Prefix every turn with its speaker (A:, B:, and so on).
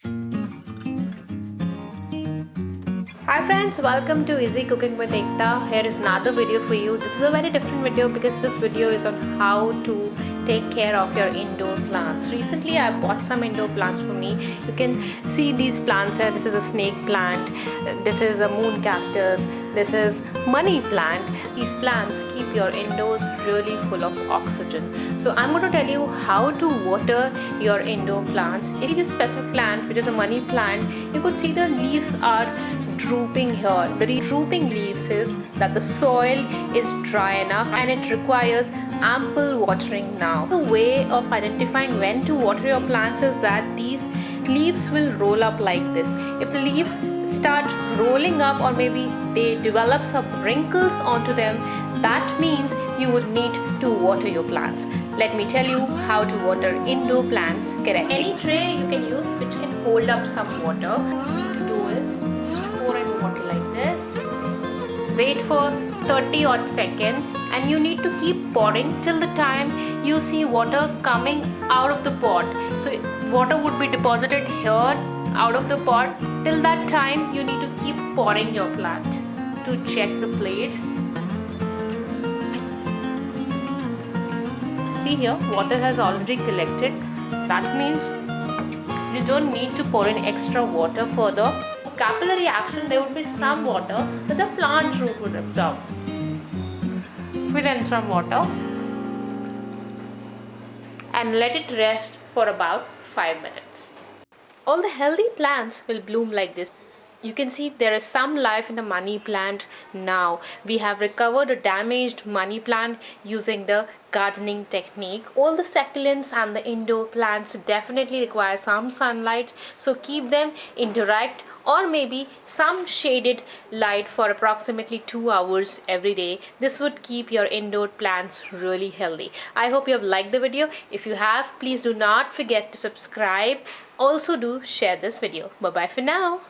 A: Hi friends, welcome to Easy Cooking with Ekta. Here is another video for you. This is a very different video because this video is on how to take care of your indoor plants. Recently I bought some indoor plants for me. You can see these plants here. This is a snake plant, this is a moon cactus, this is money plant. These plants keep your indoors really full of oxygen. So I'm going to tell you how to water your indoor plants. In this specific plant, which is a money plant, you could see the leaves are drooping here. The drooping leaves is that the soil is dry enough and it requires ample watering now. The way of identifying when to water your plants is that these leaves will roll up like this. If the leaves start rolling up or maybe they develop some wrinkles onto them, that means you would need to water your plants. Let me tell you how to water indoor plants correctly. Any tray you can use which can hold up some water. What to do is pour in water like this, wait for 30 odd seconds, and you need to keep pouring till the time you see water coming out of the pot. So water would be deposited here out of the pot. Till that time you need to keep pouring your plant. To check the plate, see here, water has already collected. That means you don't need to pour in extra water further. Capillary action, there would be some water that the plant root would absorb. Fill in some water and let it rest for about 5 minutes. All the healthy plants will bloom like this. You can see there is some life in the money plant now. We have recovered a damaged money plant using the gardening technique. All the succulents and the indoor plants definitely require some sunlight, so keep them in direct or maybe some shaded light for approximately 2 hours every day. This would keep your indoor plants really healthy. I hope you have liked the video. If you have, please do not forget to subscribe. Also do share this video. Bye bye for now.